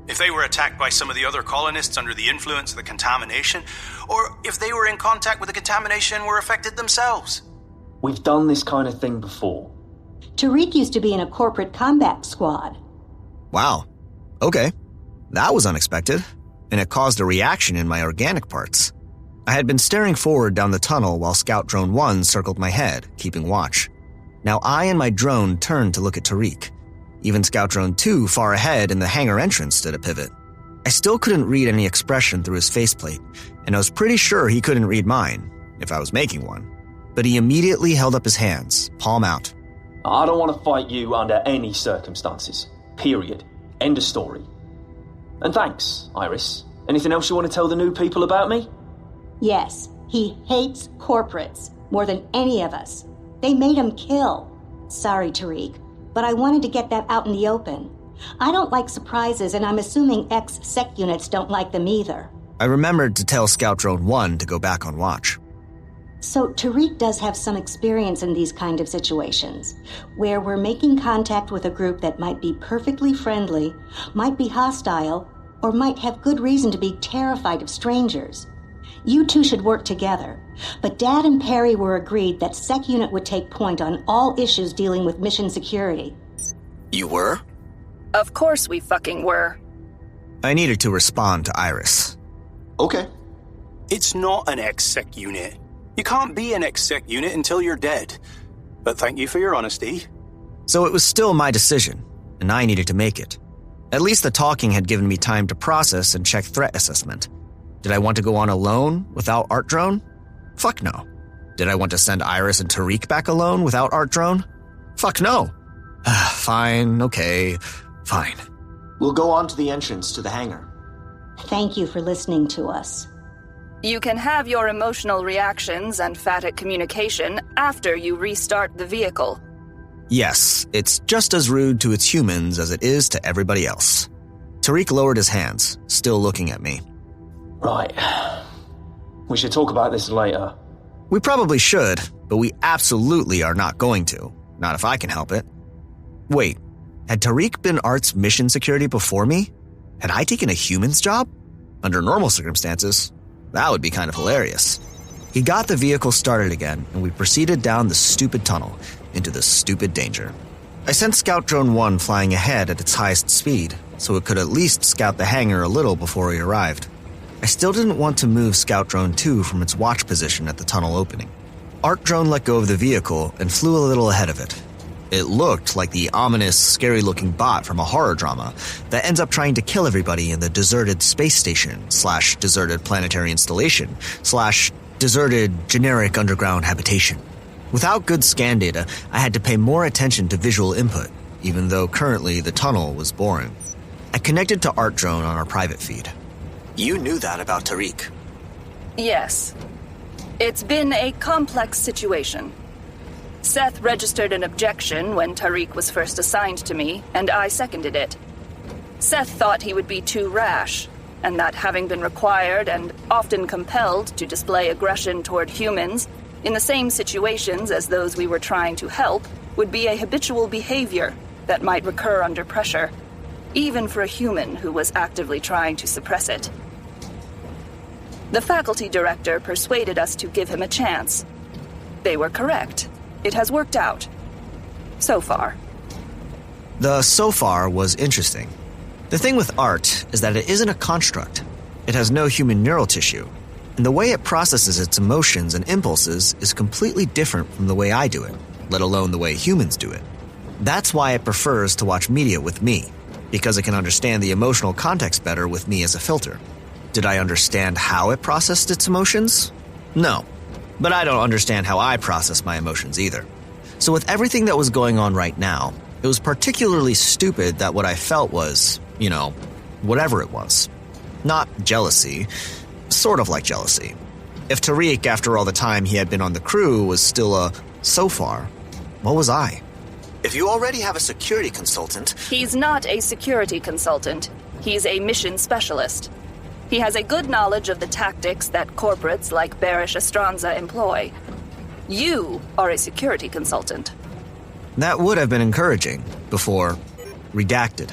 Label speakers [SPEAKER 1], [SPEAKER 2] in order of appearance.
[SPEAKER 1] If they were attacked by some of the other colonists under the influence of the contamination, or if they were in contact with the contamination and were affected themselves.
[SPEAKER 2] We've done this kind of thing before.
[SPEAKER 3] Tariq used to be in a corporate combat squad.
[SPEAKER 4] Wow. Okay. That was unexpected, and it caused a reaction in my organic parts. I had been staring forward down the tunnel while Scout Drone 1 circled my head, keeping watch. Now I and my drone turned to look at Tariq. Even Scout Drone 2 far ahead in the hangar entrance stood a pivot. I still couldn't read any expression through his faceplate, and I was pretty sure he couldn't read mine, if I was making one. But he immediately held up his hands, palm out.
[SPEAKER 2] I don't want to fight you under any circumstances. Period. End of story. And thanks, Iris. Anything else you want to tell the new people about me?
[SPEAKER 3] Yes, he hates corporates more than any of us. They made him kill. Sorry, Tariq, but I wanted to get that out in the open. I don't like surprises, and I'm assuming ex-SecUnits don't like them either.
[SPEAKER 4] I remembered to tell Scout Drone 1 to go back on watch.
[SPEAKER 3] So Tariq does have some experience in these kind of situations, where we're making contact with a group that might be perfectly friendly, might be hostile, or might have good reason to be terrified of strangers. You two should work together, but Dad and Perry were agreed that SecUnit would take point on all issues dealing with mission security.
[SPEAKER 4] You were?
[SPEAKER 5] Of course we fucking were.
[SPEAKER 4] I needed to respond to Iris.
[SPEAKER 1] Okay. It's not an ex-sec unit. You can't be an ex-sec unit until you're dead. But thank you for your honesty.
[SPEAKER 4] So it was still my decision, and I needed to make it. At least the talking had given me time to process and check threat assessment. Did I want to go on alone without Art Drone? Fuck no. Did I want to send Iris and Tariq back alone without Art Drone? Fuck no. Fine, okay, fine.
[SPEAKER 2] We'll go on to the entrance to the hangar.
[SPEAKER 3] Thank you for listening to us.
[SPEAKER 5] You can have your emotional reactions and phatic communication after you restart the vehicle.
[SPEAKER 4] Yes, it's just as rude to its humans as it is to everybody else. Tariq lowered his hands, still looking at me.
[SPEAKER 2] Right. We should talk about this later.
[SPEAKER 4] We probably should, but we absolutely are not going to. Not if I can help it. Wait, had Tariq been Art's mission security before me? Had I taken a human's job? Under normal circumstances, that would be kind of hilarious. He got the vehicle started again, and we proceeded down the stupid tunnel into the stupid danger. I sent Scout Drone 1 flying ahead at its highest speed, so it could at least scout the hangar a little before he arrived. I still didn't want to move Scout Drone 2 from its watch position at the tunnel opening. Art Drone let go of the vehicle and flew a little ahead of it. It looked like the ominous, scary-looking bot from a horror drama that ends up trying to kill everybody in the deserted space station / deserted planetary installation / deserted generic underground habitation. Without good scan data, I had to pay more attention to visual input, even though currently the tunnel was boring. I connected to Art Drone on our private feed. You knew that about Tariq.
[SPEAKER 5] Yes. It's been a complex situation. Seth registered an objection when Tariq was first assigned to me, and I seconded it. Seth thought he would be too rash, and that having been required and often compelled to display aggression toward humans in the same situations as those we were trying to help would be a habitual behavior that might recur under pressure, even for a human who was actively trying to suppress it. The faculty director persuaded us to give him a chance. They were correct. It has worked out. So far.
[SPEAKER 4] The so far was interesting. The thing with art is that it isn't a construct. It has no human neural tissue, and the way it processes its emotions and impulses is completely different from the way I do it, let alone the way humans do it. That's why it prefers to watch media with me, because it can understand the emotional context better with me as a filter. Did I understand how it processed its emotions? No. But I don't understand how I process my emotions either. So with everything that was going on right now, it was particularly stupid that what I felt was, whatever it was. Not jealousy. Sort of like jealousy. If Tariq, after all the time he had been on the crew, was still a so far, what was I? If you already have a security consultant...
[SPEAKER 5] He's not a security consultant. He's a mission specialist. He has a good knowledge of the tactics that corporates like Barish-Estranza employ. You are a security consultant.
[SPEAKER 4] That would have been encouraging before redacted.